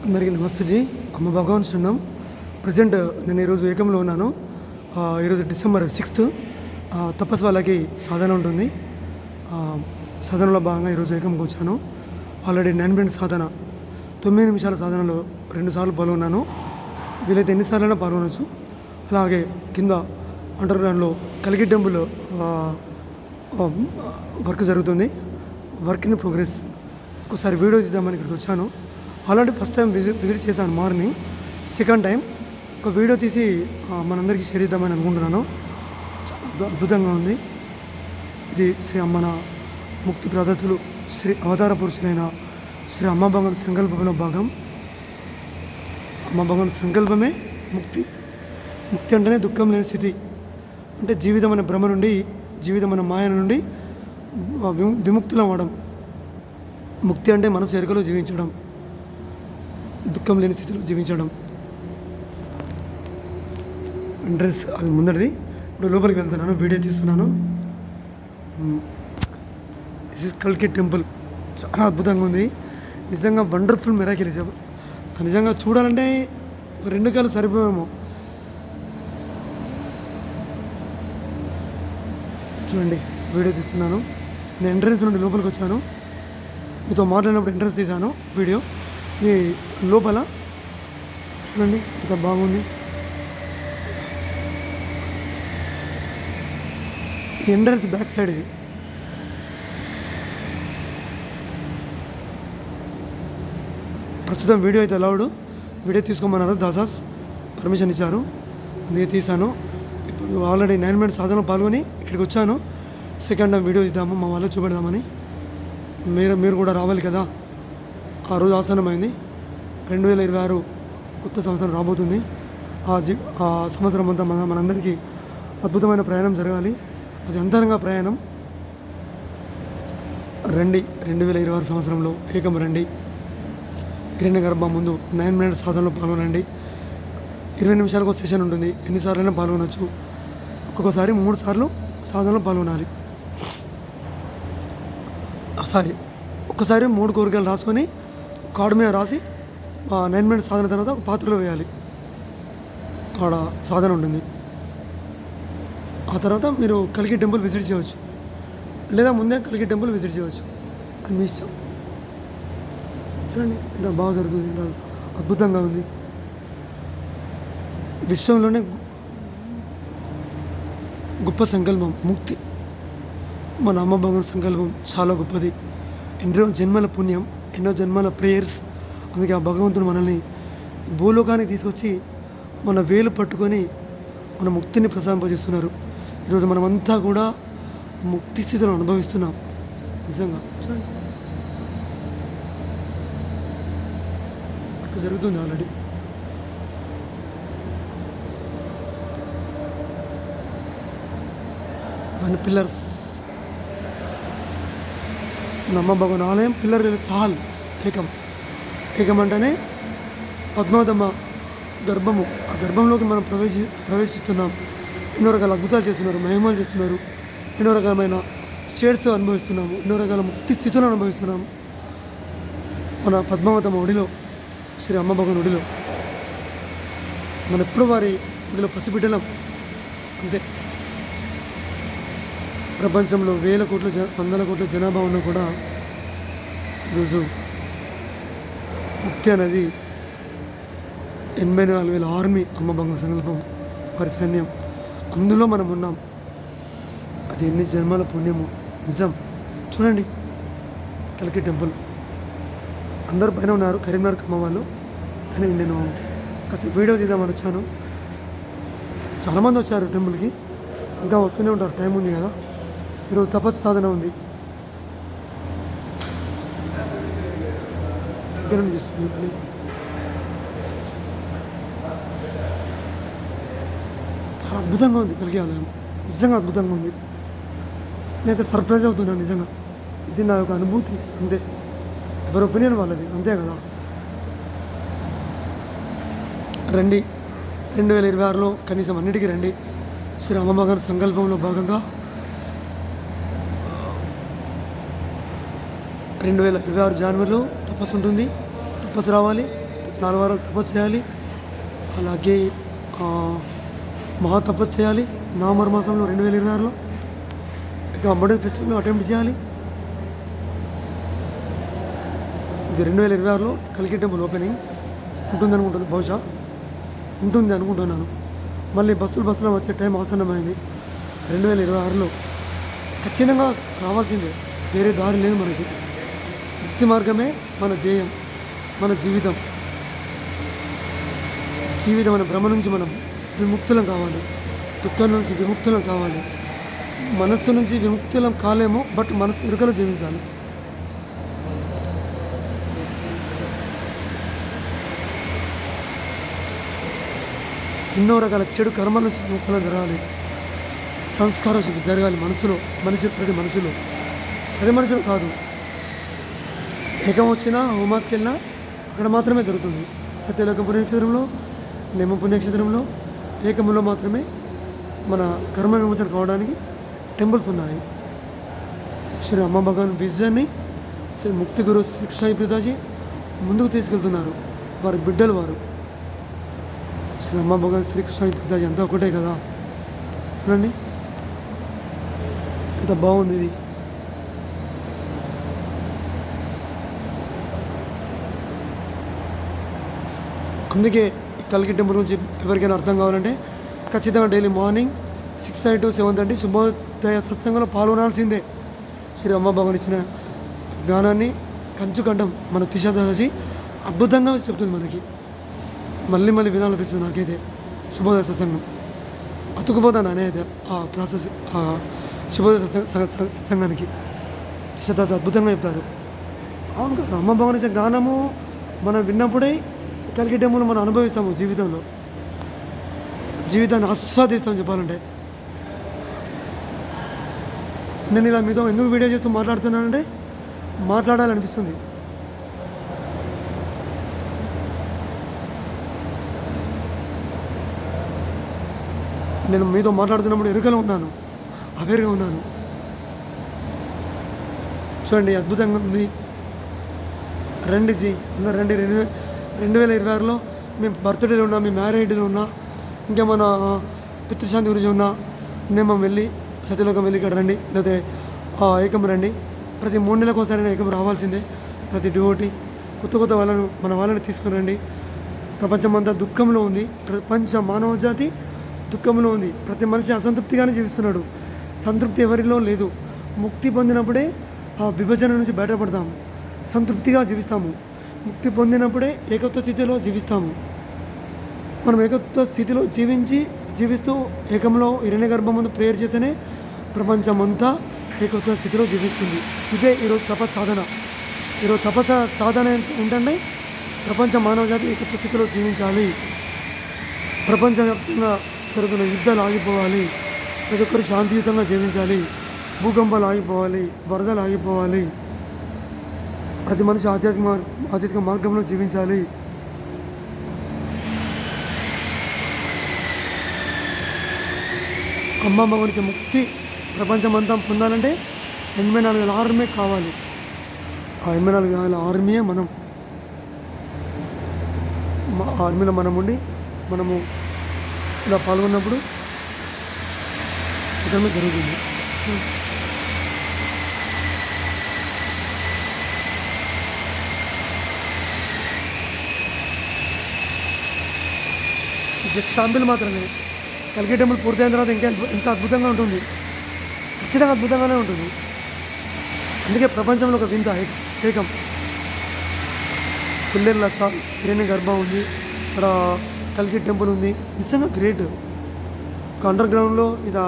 అందరికీ నమస్తే జీ. అమ్మ భగవాన్ శరణం. ప్రజెంట్ నేను ఈరోజు ఏకంలో ఉన్నాను. ఈరోజు డిసెంబర్ 6th. తపస్సు వాళ్ళకి సాధన ఉంటుంది. సాధనలో భాగంగా ఈరోజు ఏకంకి వచ్చాను. ఆల్రెడీ 9 minutes సాధన, 9 నిమిషాల సాధనలో 2 సార్లు పాల్గొన్నాను. వీలైతే ఎన్నిసార్లైనా పాల్గొనవచ్చు. అలాగే కింద అండర్ గ్రౌండ్లో కలిగి టెంపుల్ వర్క్ జరుగుతుంది. Work in progress. ఒకసారి వీడియో తీద్దామని ఇక్కడికి వచ్చాను. ఆల్రెడీ ఫస్ట్ టైం విజిట్ చేశాను మార్నింగ్. సెకండ్ టైం ఒక వీడియో తీసి మనందరికీ షేర్ చేద్దామని అనుకుంటున్నాను. చాలా అద్భుతంగా ఉంది. ఇది శ్రీ అమ్మన ముక్తి ప్రదత్తులు శ్రీ అవతార పురుషులైన శ్రీ అమ్మ భగవాన్ సంకల్పంలో భాగం. అమ్మ భగవాన్ సంకల్పమే ముక్తి. ముక్తి అంటేనే దుఃఖం లేని స్థితి. అంటే జీవితం అనే భ్రమ నుండి, జీవితం అనే మాయ నుండి విముక్తులు అవ్వడం. ముక్తి అంటే మనసు ఎరుకలో జీవించడం, దుఃఖం లేని స్థితిలో జీవించడం. ఎంట్రన్స్ అది ముందడిది. ఇప్పుడు లోపలికి వెళ్తున్నాను, వీడియో తీస్తున్నాను. దిస్ ఇస్ కల్కి టెంపుల్. చాలా అద్భుతంగా ఉంది. నిజంగా వండర్ఫుల్ మిరాకిల్. నిజంగా చూడాలంటే 2 కాళ్ళు సరిపోయేమో. చూడండి, వీడియో తీస్తున్నాను. నేను ఎంట్రన్స్ నుండి లోపలికి వచ్చాను. మీతో మాట్లాడినప్పుడు ఎంట్రన్స్ తీశాను వీడియో. ఈ లోపల చూడండి ఎంత బాగుంది. ఈ ఎంట్రన్స్ బ్యాక్ సైడ్ ఇది. ప్రస్తుతం వీడియో అయితే అలౌడ్. వీడియో తీసుకోమన్నారు, దాసాస్ పర్మిషన్ ఇచ్చారు, అందుకే తీశాను. ఇప్పుడు ఆల్రెడీ 9 minutes సాధనలో పాల్గొని ఇక్కడికి వచ్చాను. సెకండ్ టైం వీడియో తీద్దాము, మా వాళ్ళు చూపెడదామని. మీరు కూడా రావాలి కదా. ఆ రోజు ఆసన్నమైంది. 2026 కొత్త సంవత్సరం రాబోతుంది. ఆ సంవత్సరం అంతా మనందరికీ అద్భుతమైన ప్రయాణం జరగాలి. అది అంతరంగ ప్రయాణం. రండి, 2026 సంవత్సరంలో ఏకం రండి. హిరణ్య గర్భం ముందు 9 minutes సాధనలో పాల్గొనండి. 20 నిమిషాలకు ఒక సెషన్ ఉంటుంది. ఎన్నిసార్లైనా పాల్గొనవచ్చు. ఒక్కొక్కసారి 3 సార్లు సాధనలో పాల్గొనాలి. ఒక్కసారి 3 కోరికలు రాసుకొని కార్డు మీద రాసి 9 minutes సాధన తర్వాత ఒక పాత్రలో వేయాలి. ఆడ సాధన ఉంటుంది. ఆ తర్వాత మీరు కలికి టెంపుల్ విజిట్ చేయవచ్చు, లేదా ముందే కలికి టెంపుల్ విజిట్ చేయవచ్చు. అది మీ ఇష్టం. చూడండి ఎంత బాగా జరుగుతుంది, ఎంత అద్భుతంగా ఉంది. విశ్వంలోనే గొప్ప సంకల్పం ముక్తి. మన అమ్మ భగవాన్ సంకల్పం చాలా గొప్పది. ఎన్నో జన్మల పుణ్యం, ఎన్నో జన్మల ప్రేయర్స్. అందుకే ఆ భగవంతుడు మనల్ని భూలోకానికి తీసుకొచ్చి మన వేలు పట్టుకొని మన ముక్తిని ప్రసాదింపజేస్తున్నారు. ఈరోజు మనమంతా కూడా ముక్తి స్థితిలో అనుభవిస్తున్నాం. నిజంగా చూడండి, అక్కడ జరుగుతుంది ఆల్రెడీ. And pillars. నమ్మ భగవాన్ ఆలయం పిల్లర్ హాల్ ఏకం. ఏకం అంటేనే పద్మావతమ్మ గర్భము. ఆ గర్భంలోకి మనం ప్రవేశిస్తున్నాం. ఎన్నో రకాల అద్భుతాలు చేస్తున్నారు, మహిమలు చేస్తున్నారు. ఎన్నో రకమైన షేడ్స్ అనుభవిస్తున్నాము. ఎన్నో రకాల ముక్తి స్థితులను అనుభవిస్తున్నాము. మన పద్మావతమ్మ ఒడిలో, శ్రీ అమ్మ భగవాన్ ఒడిలో మన ఎప్పుడు వారి ఒడిలో పసిబిడ్డలం. అంతే. ప్రపంచంలో 1,000 కోట్ల 100 కోట్ల జనాభా ఉన్నా కూడా ఈరోజు ముక్తి అనేది 84,000 ఆర్మీ అమ్మ భగవాన్ సంకల్పం, వారి సైన్యం. అందులో మనం ఉన్నాం. అది ఎన్ని జన్మల పుణ్యము. నిజం. చూడండి కల్కి టెంపుల్. అందరు పైన ఉన్నారు, కరీంనగర్ అమ్మ వాళ్ళు. కానీ నేను కాస్త వీడియో తీద్దామని వచ్చాను. చాలామంది వచ్చారు టెంపుల్కి, ఇంకా వస్తూనే ఉంటారు, టైం ఉంది కదా. ఈరోజు తపస్సు సాధన ఉంది. దగ్గర నుంచి చేస్తాను. చాలా అద్భుతంగా ఉంది కలిగి ఆలయం. నిజంగా అద్భుతంగా ఉంది. నేనైతే సర్ప్రైజ్ అవుతున్నాను నిజంగా. ఇది నా యొక్క అనుభూతి. అంతే, ఎవరి ఒపీనియన్ వాళ్ళది, అంతే కదా. రండి, 2026లో కనీసం అన్నిటికీ రండి. శ్రీ అమ్మ భగవాన్ సంకల్పంలో భాగంగా 2026 జనవరిలో తపస్సు ఉంటుంది. తపస్సు రావాలి, 4 వారాలు తపస్సు చేయాలి. అలాగే మహా తపస్సు చేయాలి నవంబర్ మాసంలో 2026లో. ఇక అంబడే ఫెస్టివల్ అటెంప్ట్ చేయాలి. ఇది 2026లో కల్కి టెంపుల్ ఓపెనింగ్ ఉంటుంది అనుకుంటున్నాను, బహుశా ఉంటుంది అనుకుంటున్నాను. మళ్ళీ బస్సులో వచ్చే టైం ఆసన్నమైంది. 2026లో ఖచ్చితంగా రావాల్సిందే, వేరే దారి లేదు మనకి. ముక్తి మార్గమే మన ధ్యేయం, మన జీవితం అనే భ్రమ నుంచి మనం విముక్తులం కావాలి, దుఃఖం నుంచి విముక్తులం కావాలి. మనస్సు నుంచి విముక్తులం కాలేమో, బట్ మనసు ఇరుకలో జీవించాలి. ఎన్నో రకాల చెడు కర్మల నుంచి విముక్తులం జరగాలి. సంస్కారం శుద్ధి జరగాలి మనసులో, ప్రతి మనిషిలో కాదు. ఏకం వచ్చినా హోమాస్కి వెళ్ళినా అక్కడ మాత్రమే జరుగుతుంది. సత్యలోక పుణ్యక్షేత్రంలో, నేమ పుణ్యక్షేత్రంలో, ఏకములో మాత్రమే మన కర్మ విమోచన కావడానికి టెంపుల్స్ ఉన్నాయి. శ్రీ అమ్మ భగవాన్ విజన్ని శ్రీ ముక్తి గురు శ్రీ కృష్ణ పితాజీ ముందుకు తీసుకెళ్తున్నారు. వారి బిడ్డలు వారు. శ్రీ అమ్మ భగవాన్ శ్రీకృష్ణ పితాజీ అంతా ఒకటే కదా. చూడండి ఎంత బాగుంది ఇది. అందుకే కల్కి టెంపుల్ గురించి ఎవరికైనా అర్థం కావాలంటే ఖచ్చితంగా daily morning 6:30 to 7:30 Shubhodaya సత్సంగంలో పాల్గొనాల్సిందే. Shri అమ్మ భగవాన్ ఇచ్చిన జ్ఞానాన్ని కంచుకంఠం మన తిషాదశి అద్భుతంగా చెప్తుంది మనకి. మళ్ళీ వినాలనిపిస్తుంది నాకైతే. శుభోదయ సత్సంగం అతుకుపోతాను అనేది ఆ ప్రాసెస్, ఆ శుభోదయ సత్సంగానికి తిషాదశి అద్భుతంగా చెప్పారు. అవును కదా, అమ్మ భగవాన్ ఇచ్చిన జ్ఞానము మనం విన్నప్పుడే కల్కి టెంపుల్ మనం అనుభవిస్తాము. జీవితాన్ని ఆస్వాదిస్తాం చెప్పాలంటే. నేను ఇలా మీతో ఎందుకు వీడియో చేస్తూ మాట్లాడుతున్నానంటే మాట్లాడాలనిపిస్తుంది. నేను మీతో మాట్లాడుతున్నప్పుడు ఎరుకలో ఉన్నాను, అవేరుగా ఉన్నాను. చూడండి అద్భుతంగా ఉంది. రండి 2026లో మేము బర్త్డేలో ఉన్నా, మీ మ్యారేజ్లో ఉన్నా, ఇంకా మన పితృశాంతి గురించి ఉన్నా, నేమం వెళ్ళి సత్యలోకం వెళ్ళి ఇక్కడ రండి, లేకపోతే ఏకం రండి. ప్రతి 3 నెలలకు ఒకసారి ఏకం రావాల్సిందే. ప్రతి డివోటీ కొత్త మన వాళ్ళని తీసుకుని రండి. ప్రపంచమంతా దుఃఖంలో ఉంది, ప్రపంచ మానవ జాతి దుఃఖంలో ఉంది. ప్రతి మనిషి అసంతృప్తిగానే జీవిస్తున్నాడు, సంతృప్తి ఎవరిలో లేదు. ముక్తి పొందినప్పుడే ఆ విభజన నుంచి బయటపడతాము, సంతృప్తిగా జీవిస్తాము. ముక్తి పొందినప్పుడే ఏకత్వ స్థితిలో జీవిస్తాము. మనం ఏకత్వ స్థితిలో జీవిస్తూ ఏకంలో హిరణ్య గర్భం ముందు ప్రేయర్ చేస్తేనే ప్రపంచమంతా ఏకత్వ స్థితిలో జీవిస్తుంది. ఇదే ఈరోజు సాధన. ఈరోజు సాధన ఏంటంటే ప్రపంచ మానవజాతి ఏకత్వ స్థితిలో జీవించాలి. ప్రపంచవ్యాప్తంగా జరుగుతున్న యుద్ధాలు ఆగిపోవాలి, ప్రతి ఒక్కరు శాంతియుతంగా జీవించాలి, భూకంపాలు ఆగిపోవాలి, వరదలు ఆగిపోవాలి, ప్రతి మనిషి ఆధ్యాత్మిక మార్గంలో జీవించాలి. అమ్మ గురించి ముక్తి ప్రపంచమంతా పొందాలంటే 84,000 ఆర్మీ కావాలి. ఆ 84,000 ఆర్మీయే మనం. ఆర్మీలో మనము ఇలా పాల్గొన్నప్పుడు ఇదన్నీ జరుగుతుంది. జస్ట్ శాంపిల్ మాత్రమే. కల్కి టెంపుల్ పూర్తయిన తర్వాత ఇంకా అద్భుతంగా ఉంటుంది, ఖచ్చితంగా అద్భుతంగానే ఉంటుంది. అందుకే ప్రపంచంలో ఒక వింత ఏకం. పుల్లేర్ల హిరణ్య గర్భం ఉంది, ఇక్కడ కల్కి టెంపుల్ ఉంది. నిజంగా గ్రేట్. ఒక అండర్ గ్రౌండ్లో ఇది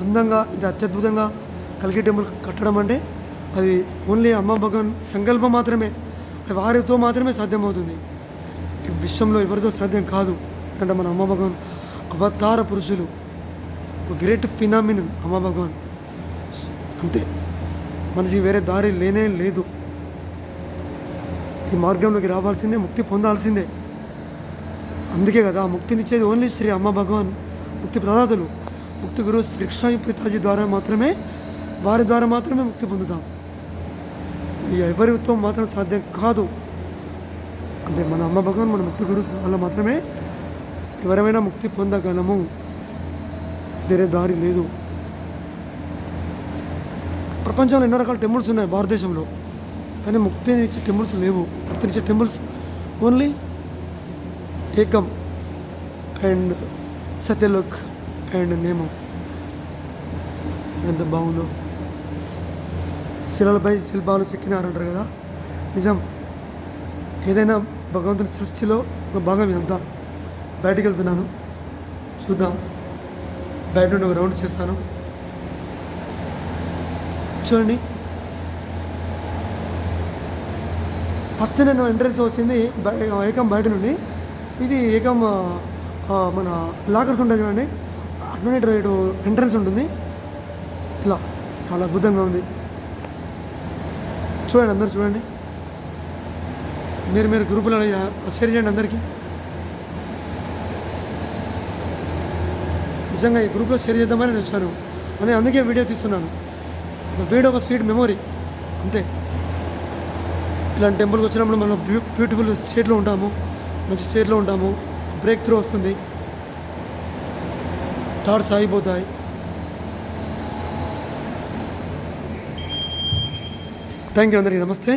అందంగా, ఇది అత్యద్భుతంగా కల్కి టెంపుల్ కట్టడం అంటే అది ఓన్లీ అమ్మ భగవాన్ సంకల్పం మాత్రమే, అది వారితో మాత్రమే సాధ్యమవుతుంది. ఈ విశ్వంలో ఎవరితో సాధ్యం కాదు. అంటే మన అమ్మ భగవాన్ అవతార పురుషులు, ఒక గ్రేట్ ఫినామినన్ అమ్మ భగవాన్. అంతే, మనిషి వేరే దారి లేనే లేదు. ఈ మార్గంలోకి రావాల్సిందే, ముక్తి పొందాల్సిందే. అందుకే కదా ముక్తినిచ్చేది ఓన్లీ శ్రీ అమ్మ భగవాన్. ముక్తి ప్రదాతలు ముక్తి గురువు శ్రీ కృష్ణ పితాజీ ద్వారా మాత్రమే, వారి ద్వారా మాత్రమే ముక్తి పొందుతాం. ఎవరితో మాత్రం సాధ్యం కాదు. అంటే మన అమ్మ భగవాన్ మన ముక్తి గురు వల్ల మాత్రమే ఎవరైనా ముక్తి పొందగలము, వేరే దారి లేదు. ప్రపంచంలో ఎన్నో రకాల టెంపుల్స్ ఉన్నాయి భారతదేశంలో, కానీ ముక్తినిచ్చే టెంపుల్స్ లేవు. ముక్తినిచ్చే టెంపుల్స్ ఓన్లీ ఏకం అండ్ సత్యలోక్ అండ్ నేమం. ఎంత బాగుందో, శిలలపై శిల్పాలు చెక్కినారంటారు కదా, నిజం. ఏదైనా భగవంతుని సృష్టిలో ఒక భాగం ఇదంతా. బయటికి వెళ్తున్నాను, చూద్దాం. బయట నుండి ఒక రౌండ్ చేస్తాను, చూడండి. ఫస్ట్ నేను ఎంట్రన్స్ వచ్చింది ఏకం బయట నుండి. ఇది ఏకం మన లాకర్స్ ఉంటాయి చూడండి, అట్లనే ఇటు ఎంట్రన్స్ ఉంటుంది. ఇలా చాలా అద్భుతంగా ఉంది. చూడండి, అందరు చూడండి. మీరు గ్రూపులో షేర్ చేయండి అందరికీ. నిజంగా ఈ గ్రూప్లో షేర్ చేద్దామని నేను వచ్చాను, అని అందుకే వీడియో తీస్తున్నాను. వీడియో ఒక స్వీట్ మెమొరీ అంతే. ఇలాంటి టెంపుల్కి వచ్చినప్పుడు మనం బ్యూటిఫుల్ స్టేట్లో ఉంటాము, మంచి స్టేట్లో ఉంటాము. బ్రేక్ త్రూ వస్తుంది, థాట్స్ ఆగిపోతాయి. థ్యాంక్ యూ అందరికీ, నమస్తే.